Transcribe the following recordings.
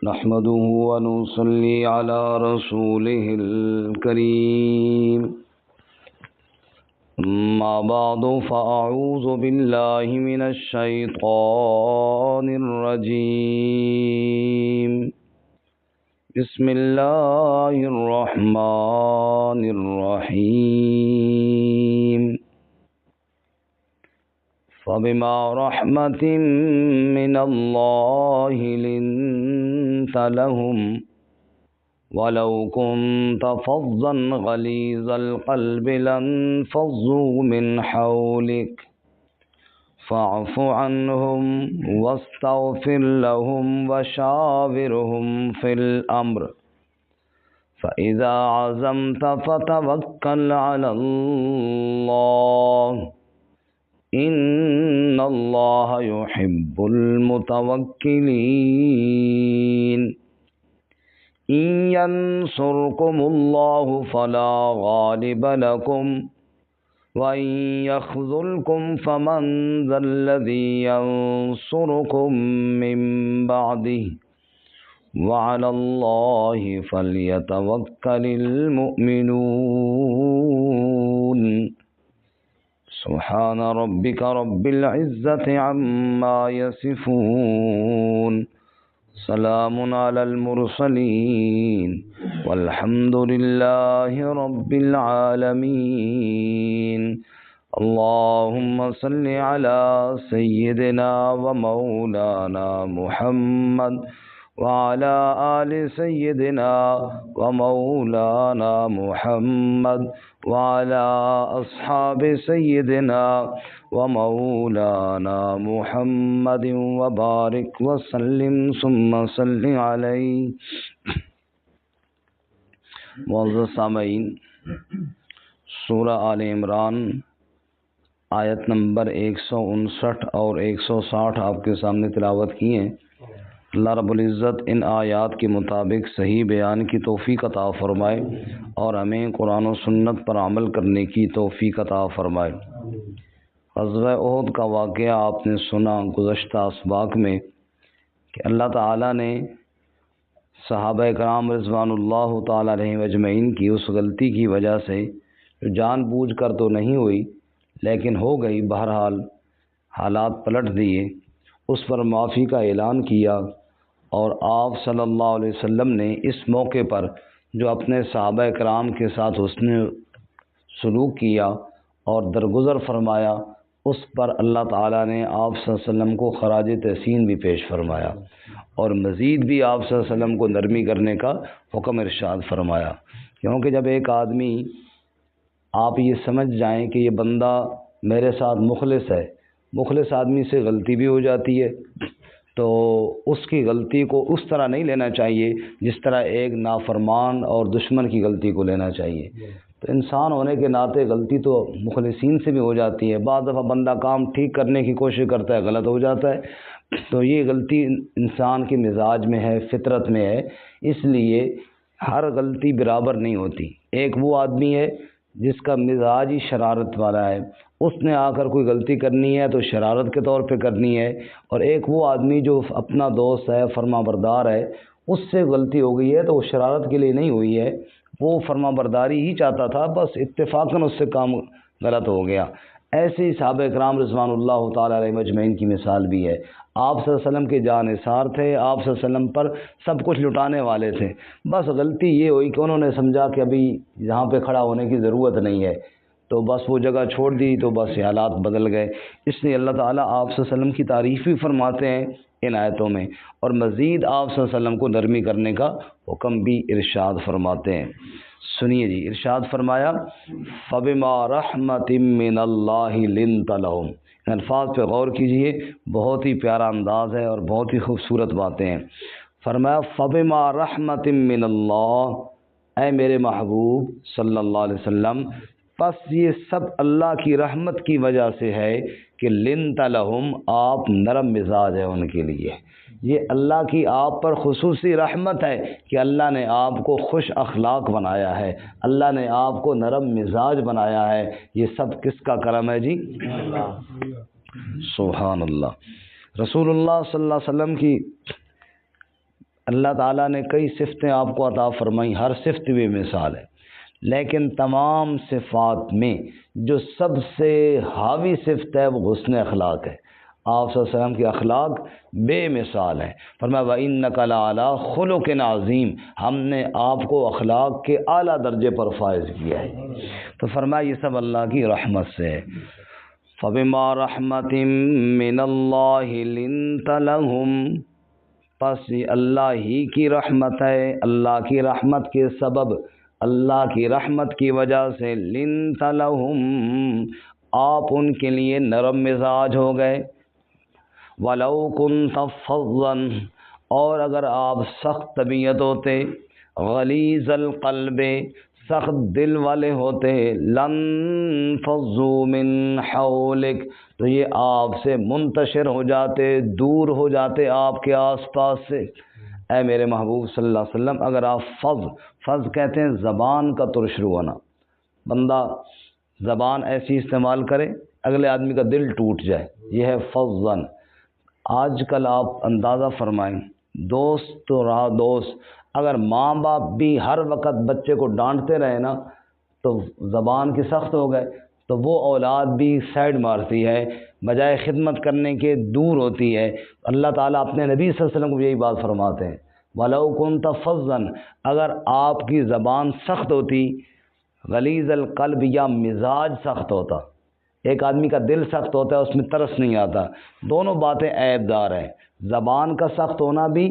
نحمده ونصلي على رسوله الكريم أما بعد فأعوذ بالله من الشيطان الرجيم بسم الله الرحمن الرحيم فبما رحمة من الله لنت لهم ولو كنت فظا غليظ القلب لانفضوا من حولك فاعف عنهم واستغفر لهم وشاورهم في الأمر فإذا عزمت فتوكل على الله إن الله يحب المتوكلين إن ينصركم الله فلا غالب لكم وإن يخذلكم فمن ذا الذي ينصركم من بعده وعلى الله فليتوكل المؤمنون سبحان ربك رب العزة عما يصفون سلام على المرسلين والحمد لله رب العالمين اللهم صل على سيدنا ومولانا محمد وعلى آل سيدنا ومولانا محمد وعلى أصحاب سيدنا ومولانا محمد وبارك وسلم ثم صل عليه. معزز سامعین، سورہ آل عمران آیت نمبر 159 اور 160 آپ کے سامنے تلاوت کی ہیں. اللہ رب العزت ان آیات کے مطابق صحیح بیان کی توفیق عطا فرمائے اور ہمیں قرآن و سنت پر عمل کرنے کی توفیق عطا فرمائے. غزوہ احد کا واقعہ آپ نے سنا گزشتہ اسباق میں کہ اللہ تعالیٰ نے صحابہ کرام رضوان اللہ تعالیٰ علیہم اجمعین کی اس غلطی کی وجہ سے جو جان بوجھ کر تو نہیں ہوئی لیکن ہو گئی، بہرحال حالات پلٹ دیے، اس پر معافی کا اعلان کیا. اور آپ صلی اللہ علیہ وسلم نے اس موقع پر جو اپنے صحابہ کرام کے ساتھ حسن سلوک کیا اور درگزر فرمایا، اس پر اللہ تعالیٰ نے آپ صلی اللہ علیہ وسلم کو خراج تحسین بھی پیش فرمایا اور مزید بھی آپ صلی اللہ علیہ وسلم کو نرمی کرنے کا حکم ارشاد فرمایا. کیونکہ جب ایک آدمی آپ یہ سمجھ جائیں کہ یہ بندہ میرے ساتھ مخلص ہے، مخلص آدمی سے غلطی بھی ہو جاتی ہے، تو اس کی غلطی کو اس طرح نہیں لینا چاہیے جس طرح ایک نافرمان اور دشمن کی غلطی کو لینا چاہیے. تو انسان ہونے کے ناطے غلطی تو مخلصین سے بھی ہو جاتی ہے. بعض دفعہ بندہ کام ٹھیک کرنے کی کوشش کرتا ہے، غلط ہو جاتا ہے. تو یہ غلطی انسان کے مزاج میں ہے، فطرت میں ہے، اس لیے ہر غلطی برابر نہیں ہوتی. ایک وہ آدمی ہے جس کا مزاج ہی شرارت والا ہے، اس نے آ کر کوئی غلطی کرنی ہے تو شرارت کے طور پہ کرنی ہے. اور ایک وہ آدمی جو اپنا دوست ہے، فرما بردار ہے، اس سے غلطی ہو گئی ہے تو وہ شرارت کے لیے نہیں ہوئی ہے، وہ فرما برداری ہی چاہتا تھا، بس اتفاقاً اس سے کام غلط ہو گیا. ایسے ہی صحابہ کرام رضوان اللہ تعالیٰ علیہ مجمعین کی مثال بھی ہے. آپ صلی اللہ علیہ وسلم کے جاں نثار تھے، آپ صلی اللہ علیہ وسلم پر سب کچھ لٹانے والے تھے، بس غلطی یہ ہوئی کہ انہوں نے سمجھا کہ ابھی یہاں پہ کھڑا ہونے کی ضرورت نہیں ہے، تو بس وہ جگہ چھوڑ دی، تو بس یہ حالات بدل گئے. اس لیے اللہ تعالیٰ آپ صلی اللہ علیہ وسلم کی تعریف بھی فرماتے ہیں ان آیتوں میں، اور مزید آپ صلی اللہ علیہ وسلم کو نرمی کرنے کا حکم بھی ارشاد فرماتے ہیں. سنیے جی، ارشاد فرمایا فَبِمَا رَحْمَةٍ مِّنَ اللَّهِ لِنْتَ لَهُمْ. ان الفاظ پہ غور کیجئے، بہت ہی پیارا انداز ہے اور بہت ہی خوبصورت باتیں ہیں. فرمایا فَبِمَا رَحْمَةٍ مِّنَ اللَّهِ، اے میرے محبوب صلی اللہ علیہ وسلم، پس یہ سب اللہ کی رحمت کی وجہ سے ہے کہ لنت لہم، آپ نرم مزاج ہے ان کے لیے. یہ اللہ کی آپ پر خصوصی رحمت ہے کہ اللہ نے آپ کو خوش اخلاق بنایا ہے، اللہ نے آپ کو نرم مزاج بنایا ہے. یہ سب کس کا کرم ہے جی؟ سبحان اللہ. رسول اللہ صلی اللہ علیہ وسلم کی اللہ تعالیٰ نے کئی صفتیں آپ کو عطا فرمائیں، ہر صفت بھی مثال ہے، لیکن تمام صفات میں جو سب سے حاوی صفت ہے وہ حسن اخلاق ہے۔ آپ صلی اللہ علیہ وسلم کے اخلاق بے مثال ہیں۔ فرمایا وَإِنَّكَ لَعَلَىٰ خُلُقٍ عَظِيمٍ، ہم نے آپ کو اخلاق کے اعلیٰ درجے پر فائز کیا ہے۔ تو فرمایا یہ سب اللہ کی رحمت سے ہے۔ فَبِمَا رَحْمَةٍ مِّنَ اللَّهِ لِنتَ لَهُمْ، پس یہ اللہ ہی کی رحمت ہے، اللہ کی رحمت کے سبب، اللہ کی رحمت کی وجہ سے لنت لہم، آپ ان کے لیے نرم مزاج ہو گئے۔ وَلَوْ كُنْتَ فَظًّا، اور اگر آپ سخت طبیعت ہوتے، غلیظ القلب، سخت دل والے ہوتے، لَانفَضُّوا مِنْ حَوْلِكَ، تو یہ آپ سے منتشر ہو جاتے، دور ہو جاتے آپ کے آس پاس سے۔ اے میرے محبوب صلی اللہ علیہ وسلم، اگر آپ فض کہتے ہیں زبان کا ترشرو ہونا، بندہ زبان ایسی استعمال کرے اگلے آدمی کا دل ٹوٹ جائے، یہ ہے فضًا۔ آج کل آپ اندازہ فرمائیں، دوست تو رہا دوست، اگر ماں باپ بھی ہر وقت بچے کو ڈانٹتے رہے نا تو زبان کی سخت ہو گئے، تو وہ اولاد بھی سائڈ مارتی ہے، بجائے خدمت کرنے کے دور ہوتی ہے۔ اللہ تعالیٰ اپنے نبی صلی اللہ علیہ وسلم کو یہی بات فرماتے ہیں، وَلَوْ كُنْتَ فَظًّا، اگر آپ کی زبان سخت ہوتی، غلیظ القلب یا مزاج سخت ہوتا، ایک آدمی کا دل سخت ہوتا ہے، اس میں ترس نہیں آتا، دونوں باتیں عیب دار ہیں۔ زبان کا سخت ہونا بھی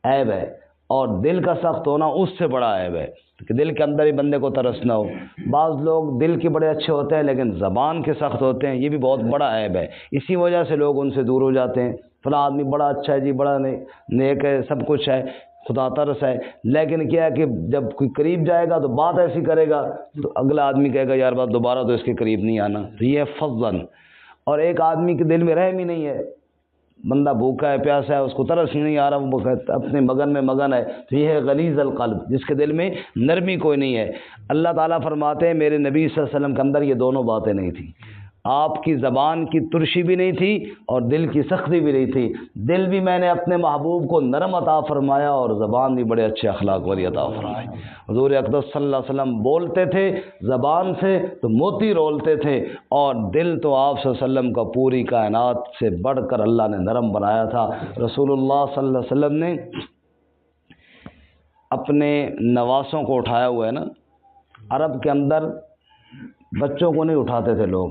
عیب ہے اور دل کا سخت ہونا اس سے بڑا عیب ہے کہ دل کے اندر ہی بندے کو ترس نہ ہو۔ بعض لوگ دل کے بڑے اچھے ہوتے ہیں لیکن زبان کے سخت ہوتے ہیں، یہ بھی بہت بڑا عیب ہے، اسی وجہ سے لوگ ان سے دور ہو جاتے ہیں۔ فلاں آدمی بڑا اچھا ہے جی، بڑا نیک ہے، سب کچھ ہے، خدا ترس ہے، لیکن کیا ہے کہ جب کوئی قریب جائے گا تو بات ایسی کرے گا تو اگلا آدمی کہے گا یار بات دوبارہ تو اس کے قریب نہیں آنا، تو یہ ہے فضًا۔ اور ایک آدمی کے دل میں رحم ہی نہیں ہے، بندہ بھوکا ہے، پیاسا ہے، اس کو ترس ہی نہیں آ رہا، وہ اپنے مگن میں مگن ہے، تو یہ ہے غلیظ القلب، جس کے دل میں نرمی کوئی نہیں ہے۔ اللہ تعالیٰ فرماتے ہیں میرے نبی صلی اللہ علیہ وسلم کے اندر یہ دونوں باتیں نہیں تھیں، آپ کی زبان کی ترشی بھی نہیں تھی اور دل کی سختی بھی نہیں تھی، دل بھی میں نے اپنے محبوب کو نرم عطا فرمایا اور زبان بھی بڑے اچھے اخلاق والی عطا فرمائی۔ حضور اقدس صلی اللہ علیہ وسلم بولتے تھے زبان سے تو موتی رولتے تھے، اور دل تو آپ صلی اللہ علیہ وسلم کا پوری کائنات سے بڑھ کر اللہ نے نرم بنایا تھا۔ رسول اللہ صلی اللہ علیہ وسلم نے اپنے نواسوں کو اٹھایا ہوا ہے نا، عرب کے اندر بچوں کو نہیں اٹھاتے تھے لوگ،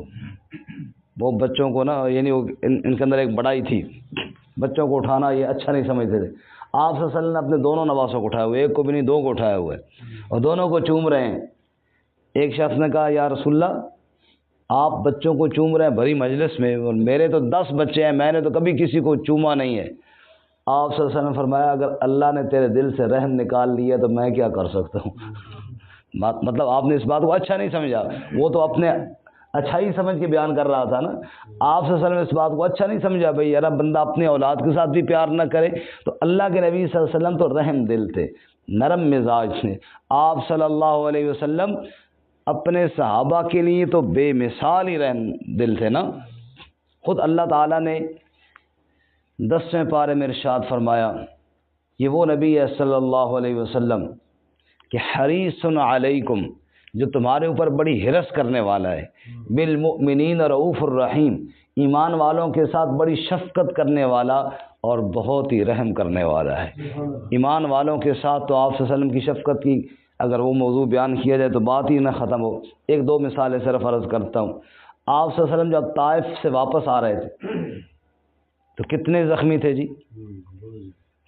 وہ بچوں کو نا یعنی ان کے اندر ایک بڑائی تھی، بچوں کو اٹھانا یہ اچھا نہیں سمجھتے تھے۔ آپ صلی اللہ علیہ وسلم نے اپنے دونوں نواسوں کو اٹھایا ہوا، ایک کو بھی نہیں دو کو اٹھایا ہوا ہے، اور دونوں کو چوم رہے ہیں۔ ایک شخص نے کہا یا رسول اللہ آپ بچوں کو چوم رہے ہیں بھری مجلس میں، اور میرے تو 10 بچے ہیں، میں نے تو کبھی کسی کو چوما نہیں ہے۔ آپ صلی اللہ علیہ وسلم نے فرمایا اگر اللہ نے تیرے دل سے رحم نکال لیا تو میں کیا کر سکتا ہوں۔ مطلب آپ نے اس بات کو اچھا نہیں سمجھا، وہ تو اپنے اچھائی سمجھ کے بیان کر رہا تھا نا، آپ صلی اللہ علیہ وسلم نے اس بات کو اچھا نہیں سمجھا، بھئی یار بندہ اپنے اولاد کے ساتھ بھی پیار نہ کرے، تو اللہ کے نبی صلی اللہ علیہ وسلم تو رحم دل تھے، نرم مزاج تھے۔ آپ صلی اللہ علیہ وسلم اپنے صحابہ کے لیے تو بے مثال ہی رحم دل تھے نا۔ خود اللہ تعالیٰ نے 10ویں پارے میں ارشاد فرمایا، یہ وہ نبی ہے صلی اللہ علیہ وسلم کہ حریص علیکم، جو تمہارے اوپر بڑی حرص کرنے والا ہے، بالمؤمنین رؤوف الرحیم، ایمان والوں کے ساتھ بڑی شفقت کرنے والا اور بہت ہی رحم کرنے والا ہے۔ ایمان والوں کے ساتھ تو آپ صلی اللہ علیہ وسلم کی شفقت کی اگر وہ موضوع بیان کیا جائے تو بات ہی نہ ختم ہو۔ ایک دو مثالیں صرف عرض کرتا ہوں۔ آپ صلی اللہ علیہ وسلم جب طائف سے واپس آ رہے تھے تو کتنے زخمی تھے جی؟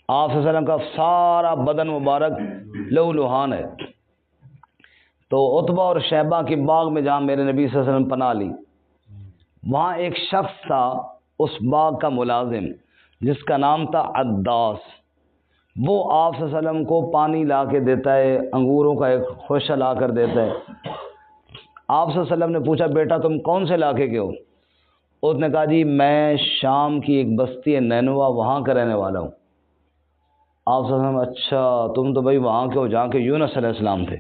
آپ صلی اللہ علیہ وسلم کا سارا بدن مبارک لہو لہان ہے۔ تو عتبہ اور شیبہ کے باغ میں جہاں میرے نبی صلی اللہ علیہ وسلم پناہ لی، وہاں ایک شخص تھا اس باغ کا ملازم جس کا نام تھا عداس، وہ آپ صلی اللہ علیہ وسلم کو پانی لا کے دیتا ہے، انگوروں کا ایک خوشہ لا کر دیتا ہے۔ آپ صلی اللہ علیہ وسلم نے پوچھا بیٹا تم کون سے علاقے کے ہو؟ اس نے کہا جی میں شام کی ایک بستی ہے نینوا، وہاں کا رہنے والا ہوں۔ آپ صلی اللہ علیہ وسلم اچھا تم تو بھائی وہاں کے ہو جہاں کے یونس علیہ السلام تھے۔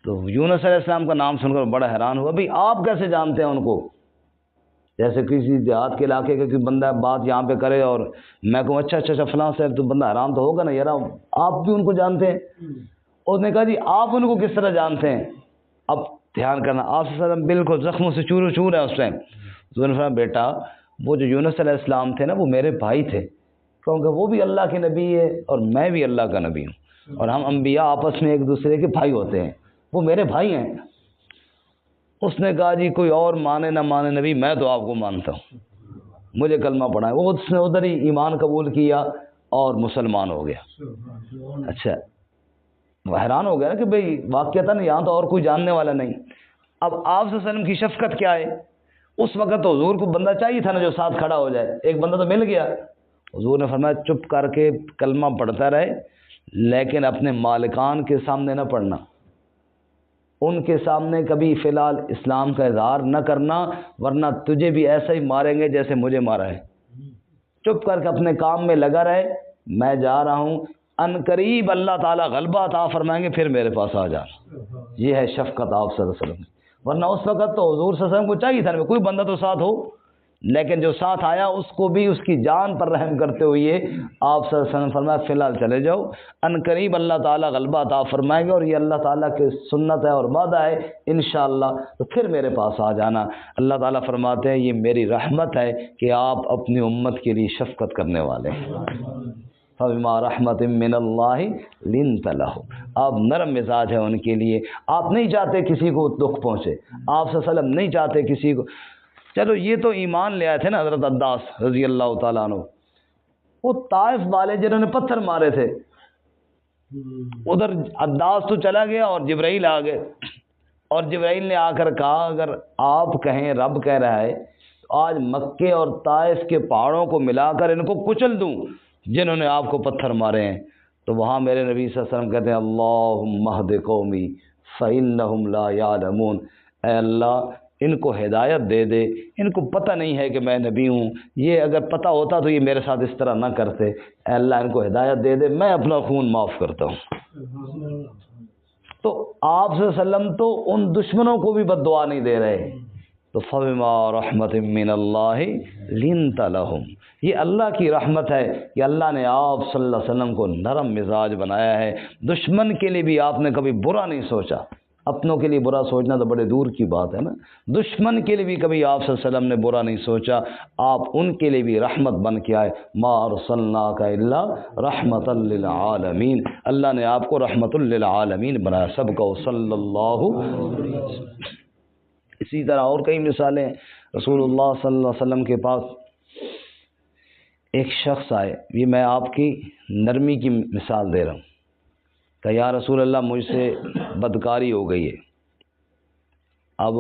تو یونس علیہ السلام کا نام سن کر بڑا حیران ہوا، بھئی آپ کیسے جانتے ہیں ان کو؟ جیسے کسی دیہات کے علاقے کا کوئی بندہ بات یہاں پہ کرے اور میں کہوں اچھا فلاں صاحب تو بندہ حرام تو ہوگا نا یار، آپ بھی ان کو جانتے ہیں؟ اس نے کہا جی آپ ان کو کس طرح جانتے ہیں؟ اب دھیان کرنا، آپ صلی اللہ علیہ وسلم بالکل زخموں سے چور چور ہے اس ٹائم. حضور نے فرمایا بیٹا وہ جو یونس علیہ السلام تھے نا وہ میرے بھائی تھے، کیونکہ وہ بھی اللہ کے نبی ہے اور میں بھی اللہ کا نبی ہوں، اور ہم انبیاء آپس میں ایک دوسرے کے بھائی ہوتے ہیں، وہ میرے بھائی ہیں. اس نے کہا جی کوئی اور مانے نہ مانے نبی، میں تو آپ کو مانتا ہوں، مجھے کلمہ پڑھا ہے. وہ اس نے ادھر ہی ایمان قبول کیا اور مسلمان ہو گیا. اچھا وہ حیران ہو گیا نا کہ بھئی واقعتاً یہاں تو اور کوئی جاننے والا نہیں. اب آپ صلی اللہ علیہ وسلم کی شفقت کیا ہے، اس وقت تو حضور کو بندہ چاہیے تھا نا جو ساتھ کھڑا ہو جائے، ایک بندہ تو مل گیا. حضور نے فرمایا چپ کر کے کلمہ پڑھتا رہے، لیکن اپنے مالکان کے سامنے نہ پڑھنا، ان کے سامنے کبھی فی الحال اسلام کا اظہار نہ کرنا، ورنہ تجھے بھی ایسا ہی ماریں گے جیسے مجھے مارا ہے. چپ کر کے اپنے کام میں لگا رہے، میں جا رہا ہوں، ان قریب اللہ تعالیٰ غلبہ عطا فرمائیں گے، پھر میرے پاس آ جانا. یہ ہے شفقت آپ صلی اللہ علیہ وسلم. ورنہ اس وقت تو حضور صلی اللہ علیہ وسلم کو چاہیے تھا کوئی بندہ تو ساتھ ہو، لیکن جو ساتھ آیا اس کو بھی اس کی جان پر رحم کرتے ہوئے آپ صلی اللہ علیہ وسلم فرمایا فی الحال چلے جاؤ، ان قریب اللہ تعالیٰ غلبہ عطا فرمائیں گے، اور یہ اللہ تعالیٰ کی سنت ہے اور وعدہ ہے انشاءاللہ، تو پھر میرے پاس آ جانا. اللہ تعالیٰ فرماتے ہیں یہ میری رحمت ہے کہ آپ اپنی امت کے لیے شفقت کرنے والے ہیں. فَبِمَا رَحْمَةٍ مِّنَ اللَّهِ لِنْتَ لَهُمْ، آپ نرم مزاج ہیں ان کے لیے، آپ نہیں چاہتے کسی کو دکھ پہنچے، آپ صلی اللہ علیہ وسلم نہیں چاہتے کسی کو. چلو یہ تو ایمان لے آئے تھے نا حضرت عباس رضی اللہ تعالیٰ عنہ. وہ طائف والے جنہوں نے پتھر مارے تھے، ادھر عباس تو چلا گیا اور جبرائیل آ گئے، اور جبرائیل نے آ کر کہا اگر آپ کہیں رب کہہ رہا ہے تو آج مکے اور طائف کے پہاڑوں کو ملا کر ان کو کچل دوں جنہوں نے آپ کو پتھر مارے ہیں. تو وہاں میرے نبی صلی اللہ علیہ وسلم کہتے ہیں اللہم اہد قومی فإنہم لا یعلمون، اے اللہ ان کو ہدایت دے دے، ان کو پتہ نہیں ہے کہ میں نبی ہوں، یہ اگر پتہ ہوتا تو یہ میرے ساتھ اس طرح نہ کرتے، اے اللہ ان کو ہدایت دے دے، میں اپنا خون معاف کرتا ہوں. تو آپ صلی اللہ علیہ وسلم تو ان دشمنوں کو بھی بد دعا نہیں دے رہے. تو فَبِمَا رَحْمَةٍ مِّنَ اللَّهِ لِنْتَ لَهُمْ، یہ اللہ کی رحمت ہے کہ اللہ نے آپ صلی اللہ علیہ وسلم کو نرم مزاج بنایا ہے. دشمن کے لیے بھی آپ نے کبھی برا نہیں سوچا، اپنوں کے لیے برا سوچنا تو بڑے دور کی بات ہے نا. دشمن کے لیے بھی کبھی آپ صلی اللہ علیہ وسلم نے برا نہیں سوچا، آپ ان کے لیے بھی رحمت بن کے آئے. مَا أَرْسَلْنَاكَ إِلَّا رَحْمَةً لِّلْعَالَمِينَ، اللہ نے آپ کو رحمۃ للعالمین بنایا. سب کو صلی اللہ علیہ وسلم. اسی طرح اور کئی مثالیں. رسول اللہ صلی اللہ علیہ وسلم کے پاس ایک شخص آئے، یہ میں آپ کی نرمی کی مثال دے رہا ہوں، کہ یا رسول اللہ مجھ سے بدکاری ہو گئی ہے. اب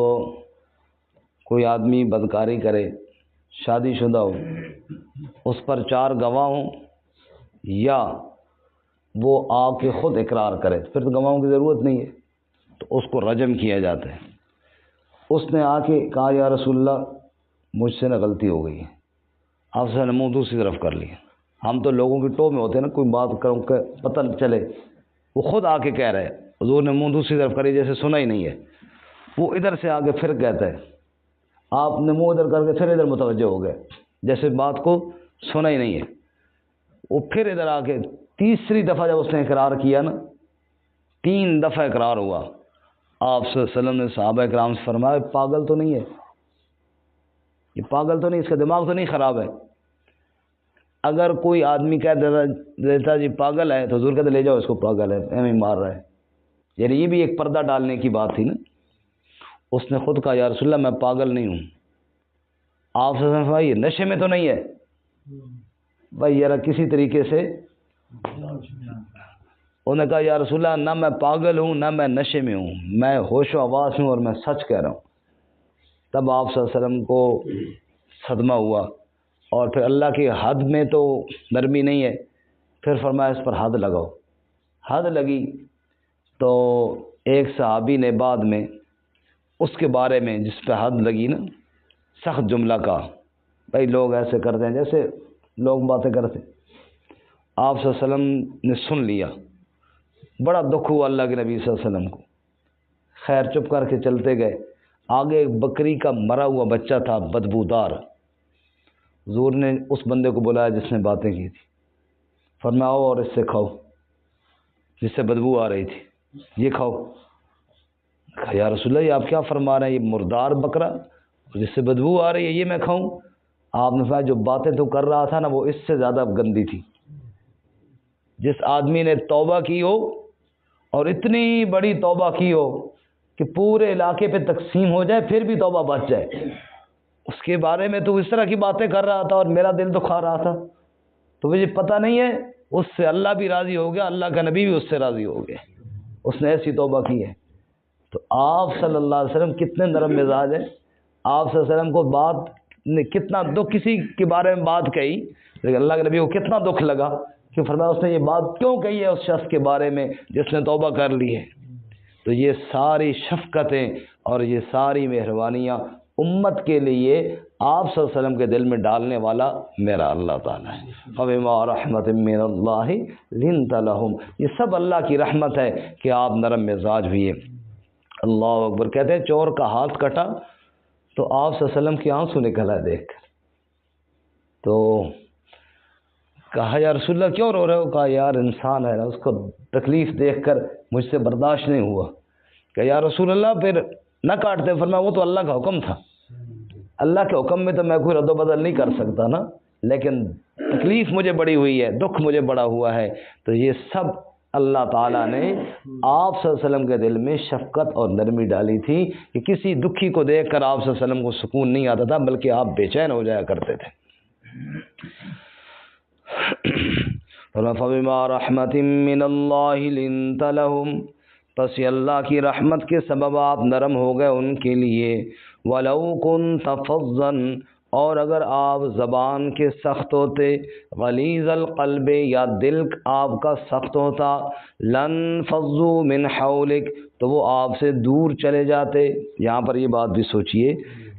کوئی آدمی بدکاری کرے، شادی شدہ ہو، اس پر 4 گواہ ہوں یا وہ آ کے خود اقرار کرے، پھر تو گواہوں کی ضرورت نہیں ہے، تو اس کو رجم کیا جاتا ہے. اس نے آ کے کہا یا رسول اللہ مجھ سے نہ غلطی ہو گئی ہے، آپ سے منہ دوسری طرف کر لیا. ہم تو لوگوں کی ٹو میں ہوتے ہیں نا، کوئی بات کروں کہ پتہ چلے، وہ خود آ کے کہہ رہے ہیں حضور نے منہ دوسری طرف کری جیسے سنا ہی نہیں ہے. وہ ادھر سے آگے پھر کہتا ہے، آپ نے منہ ادھر کر کے پھر ادھر متوجہ ہو گئے جیسے بات کو سنا ہی نہیں ہے. وہ پھر ادھر آ کے تیسری دفعہ جب اس نے اقرار کیا نا، 3 دفعہ اقرار ہوا، آپ صلی اللہ علیہ وسلم نے صحابہ کرام سے فرمایا پاگل تو نہیں ہے، یہ پاگل تو نہیں، اس کا دماغ تو نہیں خراب ہے. اگر کوئی آدمی کہہ دیتا جی پاگل ہے تو حضور کہتے لے جاؤ اس کو، پاگل ہے ایویں مار رہا ہے. یعنی یہ بھی ایک پردہ ڈالنے کی بات تھی نا. اس نے خود کہا یا رسول اللہ میں پاگل نہیں ہوں. آپ سے فرمایا یہ نشے میں تو نہیں ہے بھائی، یار کسی طریقے سے. انہوں نے کہا یا رسول اللہ نہ میں پاگل ہوں نہ میں نشے میں ہوں، میں ہوش و حواس ہوں اور میں سچ کہہ رہا ہوں. تب آپ صلی اللہ علیہ وسلم کو صدمہ ہوا، اور پھر اللہ کی حد میں تو نرمی نہیں ہے، پھر فرمایا اس پر حد لگاؤ. حد لگی تو ایک صحابی نے بعد میں اس کے بارے میں جس پہ حد لگی نا، سخت جملہ کہا، بھائی لوگ ایسے کرتے ہیں جیسے لوگ باتیں کرتے. آپ صلی اللہ علیہ وسلم نے سن لیا، بڑا دکھ ہوا اللہ کے نبی صلی اللہ علیہ وسلم کو. خیر چپ کر کے چلتے گئے. آگے ایک بکری کا مرا ہوا بچہ تھا بدبودار. حضور نے اس بندے کو بلایا جس نے باتیں کی تھی. فرمایا آؤ اور اس سے کھاؤ جس سے بدبو آ رہی تھی, یہ کھاؤ. کہا یا رسول اللہ یہ آپ کیا فرما رہے ہیں, یہ مردار بکرا جس سے بدبو آ رہی ہے یہ میں کھاؤں؟ آپ نے فرمایا جو باتیں تو کر رہا تھا نا وہ اس سے زیادہ گندی تھی. جس آدمی نے توبہ کی ہو اور اتنی بڑی توبہ کی ہو کہ پورے علاقے پہ تقسیم ہو جائے پھر بھی توبہ بچ جائے, اس کے بارے میں تو اس طرح کی باتیں کر رہا تھا اور میرا دل تو کھا رہا تھا. تو مجھے پتہ نہیں ہے اس سے اللہ بھی راضی ہو گیا, اللہ کا نبی بھی اس سے راضی ہو گئے, اس نے ایسی توبہ کی ہے. تو آپ صلی اللہ علیہ وسلم کتنے نرم مزاج ہیں. آپ صلی اللہ علیہ وسلم کو بات نے کتنا دکھ, کسی کے بارے میں بات کہی لیکن اللہ کے نبی کو کتنا دکھ لگا کہ فرمایا اس نے یہ بات کیوں کہی ہے اس شخص کے بارے میں جس نے توبہ کر لی ہے. تو یہ ساری شفقتیں اور یہ ساری مہربانیاں امت کے لیے آپ صلی اللہ علیہ وسلم کے دل میں ڈالنے والا میرا اللہ تعالیٰ ہے. فَبِمَا رَحْمَةٍ مِّنَ اللَّهِ لِنْتَ لَهُمْ, یہ سب اللہ کی رحمت ہے کہ آپ نرم مزاج ہوئے. اللہ اکبر. کہتے ہیں چور کا ہاتھ کٹا تو آپ صلی اللہ علیہ وسلم کی آنسو نکلا دیکھ کر. تو کہا یا رسول اللہ کیوں رو رہے ہو؟ کہا یار انسان ہے نا, اس کو تکلیف دیکھ کر مجھ سے برداشت نہیں ہوا. کہ یا رسول اللہ پھر نہ کاٹتے. فرمایا وہ تو اللہ کا حکم تھا, اللہ کے حکم میں تو میں کوئی رد و بدل نہیں کر سکتا نا, لیکن تکلیف مجھے بڑی ہوئی ہے, دکھ مجھے بڑا ہوا ہے. تو یہ سب اللہ تعالیٰ نے آپ صلی اللہ علیہ وسلم کے دل میں شفقت اور نرمی ڈالی تھی کہ کسی دکھی کو دیکھ کر آپ صلی اللہ علیہ وسلم کو سکون نہیں آتا تھا بلکہ آپ بے چین ہو جایا کرتے تھے. فَبِمَا رَحْمَةٍ مِّنَ اللَّهِ لِنْتَ لَهُمْ, پس یہ اللہ کی رحمت کے سبب آپ نرم ہو گئے ان کے لیے. وَلَوْ كُنْتَ فَظًّا, اور اگر آپ زبان کے سخت ہوتے, غلیظ القلب, یا دل آپ کا سخت ہوتا, لن فضوا من حولک, تو وہ آپ سے دور چلے جاتے. یہاں پر یہ بات بھی سوچئے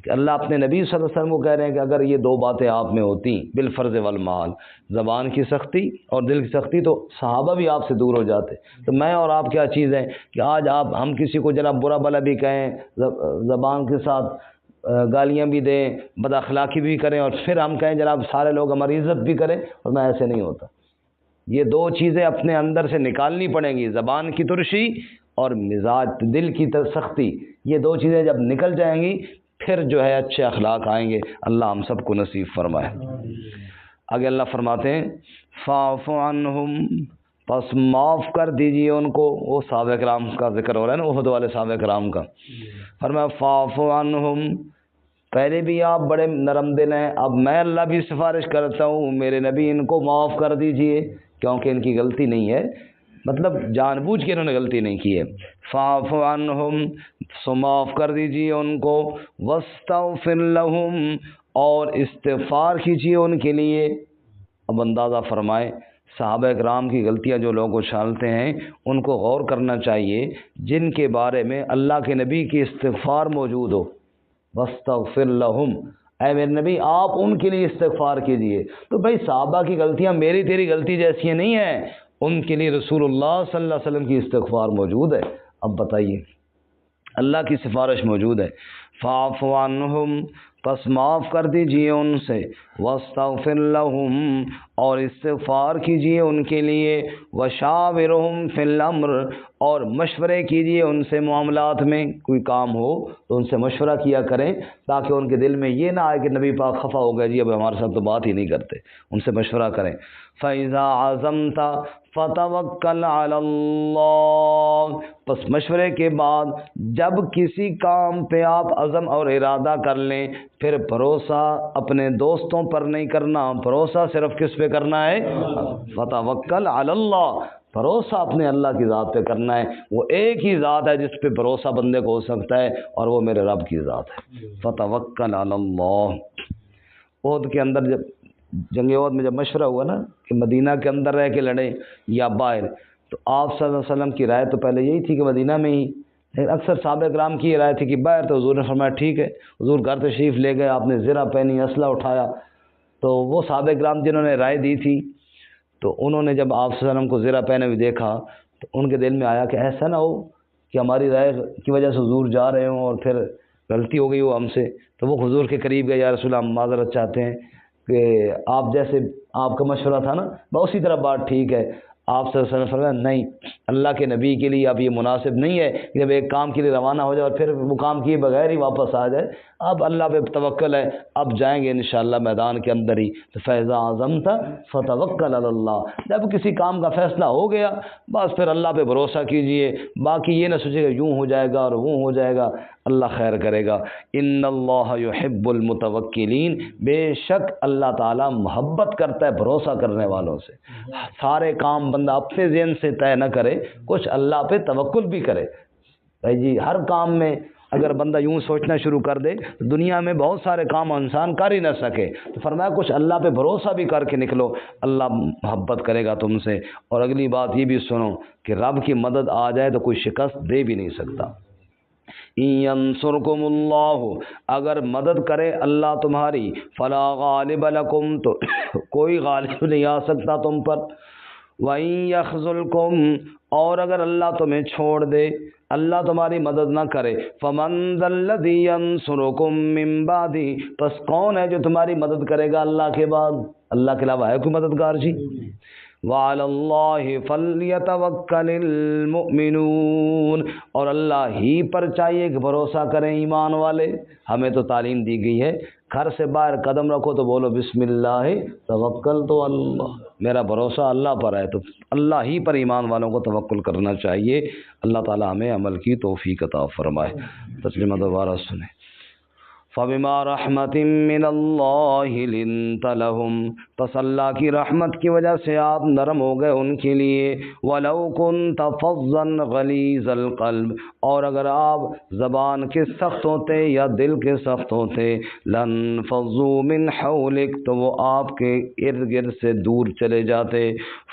کہ اللہ اپنے نبی صلی اللہ علیہ وسلم کو کہہ رہے ہیں کہ اگر یہ دو باتیں آپ میں ہوتی بالفرض والمحال, زبان کی سختی اور دل کی سختی, تو صحابہ بھی آپ سے دور ہو جاتے. تو میں اور آپ کیا چیز ہے کہ آج ہم کسی کو جناب برا بھلا بھی کہیں, زبان کے ساتھ گالیاں بھی دیں, بد اخلاقی بھی کریں, اور پھر ہم کہیں جناب سارے لوگ ہماری عزت بھی کریں, اور میں ایسے نہیں ہوتا. یہ دو چیزیں اپنے اندر سے نکالنی پڑیں گی, زبان کی ترشی اور مزاج دل کی سختی. یہ دو چیزیں جب نکل جائیں گی پھر جو ہے اچھے اخلاق آئیں گے. اللہ ہم سب کو نصیب فرمائے. آگے اللہ فرماتے ہیں فاعف عنہم, پس معاف کر دیجئے ان کو. وہ صحابہ کرام کا ذکر ہو رہا ہے نا, احد والے صحابہ کرام کا. فرمایا فاعف عنہم, پہلے بھی آپ بڑے نرم دل ہیں, اب میں اللہ بھی سفارش کرتا ہوں میرے نبی ان کو معاف کر دیجئے, کیونکہ ان کی غلطی نہیں ہے, مطلب جان بوجھ کے انہوں نے غلطی نہیں کی ہے. فاعف عنہم, سو معاف کر دیجئے ان کو. واستغفر لہم, اور استغفار کیجئے ان کے لیے. اب اندازہ فرمائیں صحابہ کرام کی غلطیاں جو لوگ اچھالتے ہیں ان کو غور کرنا چاہیے جن کے بارے میں اللہ کے نبی کی استغفار موجود ہو. واستغفر لہم, اے میرے نبی آپ ان کے لیے استغفار کیجئے. تو بھائی صحابہ کی غلطیاں میری تیری غلطی جیسی نہیں ہیں, ان کے لیے رسول اللہ صلی اللہ علیہ وسلم کی استغفار موجود ہے. اب بتائیے, اللہ کی سفارش موجود ہے. فاعف عنہم, پس معاف کر دیجئے ان سے. واستغفر لہم, اور استغفار کیجئے ان کے لیے. وشاورہم فی الامر, اور مشورے کیجئے ان سے معاملات میں. کوئی کام ہو تو ان سے مشورہ کیا کریں تاکہ ان کے دل میں یہ نہ آئے کہ نبی پاک خفا ہو گئے, جی اب ہمارے ساتھ تو بات ہی نہیں کرتے. ان سے مشورہ کریں. فَإِذَا عَزَمْتَ فَتَوَكَّلْ عَلَى اللَّهِ, پس مشورے کے بعد جب کسی کام پہ آپ عزم اور ارادہ کر لیں پھر بھروسہ اپنے دوستوں پر نہیں کرنا, بھروسہ صرف کس پہ کرنا ہے؟ فَتَوَكَّلْ عَلَى اللَّهِ, بھروسہ اپنے اللہ کی ذات پہ کرنا ہے. وہ ایک ہی ذات ہے جس پہ بھروسہ بندے کو ہو سکتا ہے, اور وہ میرے رب کی ذات ہے. فَتَوَكَّلْ عَلَى اللَّهِ. عہد کے اندر جب جنگ عہد میں جب مشورہ ہوا نا کہ مدینہ کے اندر رہ کے لڑیں یا باہر, تو آپ صلی اللہ علیہ وسلم کی رائے تو پہلے یہی تھی کہ مدینہ میں ہی, لیکن اکثر صحابہ کرام کی یہ رائے تھی کہ باہر. تو حضور نے فرمایا ٹھیک ہے. حضور گھر تشریف لے گئے, آپ نے زرہ پہنی, اسلحہ اٹھایا. تو وہ صحابہ کرام جنہوں نے رائے دی تھی تو انہوں نے جب آپ صلی اللہ علیہ وسلم کو زرہ پہنے ہوئے دیکھا تو ان کے دل میں آیا کہ ایسا نہ ہو کہ ہماری رائے کی وجہ سے حضور جا رہے ہوں اور پھر غلطی ہو گئی وہ ہم سے، تو وہ حضور کے قریب گئے، یا رسول اللہ ہم معذرت چاہتے ہیں کہ آپ جیسے آپ کا مشورہ تھا نا اسی طرح بات ٹھیک ہے۔ آپ صلی اللہ علیہ وسلم فرمایا نہیں، اللہ کے نبی کے لیے اب یہ مناسب نہیں ہے کہ جب ایک کام کے لیے روانہ ہو جائے اور پھر وہ کام کیے بغیر ہی واپس آ جائے۔ اب اللہ پہ توکل ہے، اب جائیں گے انشاءاللہ میدان کے اندر ہی۔ تو فَإِذَا عَزَمْتَ فَتَوَكَّلْ عَلَى اللَّهِ، جب کسی کام کا فیصلہ ہو گیا بس پھر اللہ پہ بھروسہ کیجئے، باقی یہ نہ سوچے کہ یوں ہو جائے گا اور وہ ہو جائے گا، اللہ خیر کرے گا۔ ان اللہ یحب المتوکلین، بے شک اللہ تعالیٰ محبت کرتا ہے بھروسہ کرنے والوں سے۔ سارے کام بندہ اپنے ذہن سے طے نہ کرے، کچھ اللہ پہ توکل بھی کرے۔ بھائی جی ہر کام میں اگر بندہ یوں سوچنا شروع کر دے تو دنیا میں بہت سارے کام انسان کر ہی نہ سکے، تو فرمایا کچھ اللہ پہ بھروسہ بھی کر کے نکلو، اللہ محبت کرے گا تم سے۔ اور اگلی بات یہ بھی سنو کہ رب کی مدد آ جائے تو کوئی شکست دے بھی نہیں سکتا۔ ینصرکم اللہ، اگر مدد کرے اللہ تمہاری، فلا غالب لکم، تو کوئی غالب نہیں آ سکتا تم پر۔ وَإِن يَخْذُلْكُمْ، اور اگر اللہ تمہیں چھوڑ دے، اللہ تمہاری مدد نہ کرے، فَمَن ذَا الَّذِي يَنصُرُكُم مِّن بَعْدِهِ، پس کون ہے جو تمہاری مدد کرے گا اللہ کے بعد؟ اللہ کے علاوہ ہے کوئی مددگار جی؟ وَعَلَى اللَّهِ فَلْيَتَوَكَّلِ الْمُؤْمِنُونَ، اور اللہ ہی پر چاہیے کہ بھروسہ کریں ایمان والے۔ ہمیں تو تعلیم دی گئی ہے گھر سے باہر قدم رکھو تو بولو بسم اللہ توکلت علی اللہ، میرا بھروسہ اللہ پر ہے، تو اللہ ہی پر ایمان والوں کو توکل کرنا چاہیے۔ اللہ تعالی ہمیں عمل کی توفیق عطا فرمائے۔ ترجمہ دوبارہ سنیں۔ فَبِمَا رَحْمَةٍ مِّنَ اللَّهِ لِنتَ لَهُمْ، پس اللہ کی رحمت کی وجہ سے آپ نرم ہو گئے ان کے لیے۔ وَلَوْ كُنْتَ فَظًّا غَلِيظَ الْقَلْبِ، اور اگر آپ زبان کے سخت ہوتے یا دل کے سخت ہوتے، لَانفَضُّوا مِنْ حَوْلِكَ، تو وہ آپ کے ارد گرد سے دور چلے جاتے۔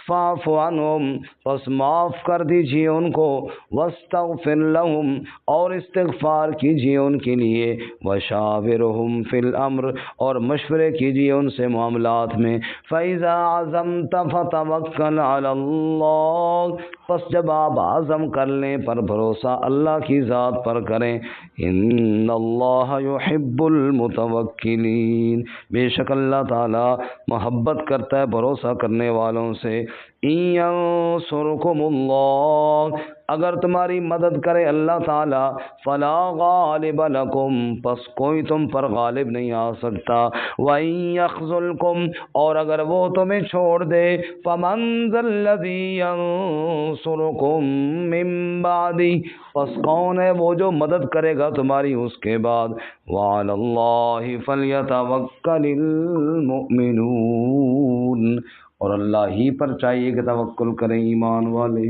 فَاعْفُ عَنْهُمْ، پس معاف کر دیجیے ان کو۔ وَاسْتَغْفِرْ لَهُمْ، اور استغفار کیجیے ان کے لیے۔ وَشَاوِرْهُمْ فِي الْأَمْرِ، اور مشورے کیجیے ان سے معاملات میں۔ فَإِذَا عَزَمْتَ فَتَوَكَّلْ عَلَى اللَّهِ، پس جب آپ عزم کر لیں پر بھروسہ اللہ کی ذات پر کریں۔ ان اللہ یحب المتوکلین، بے شک اللہ تعالی محبت کرتا ہے بھروسہ کرنے والوں سے۔ ان ینصرکم اللہ، اگر تمہاری مدد کرے اللہ تعالی، فلا غالب لکم، پس کوئی تم پر غالب نہیں آ سکتا۔ وَإِن یخذلکم، اور اگر وہ تمہیں چھوڑ دے، فمن ذا الذی ینصرکم من بعدہ، پس کون ہے وہ جو مدد کرے گا تمہاری اس کے بعد۔ وعلی اللہ فلیتوکل المؤمنون، اور اللہ ہی پر چاہیے کہ توکل کریں ایمان والے۔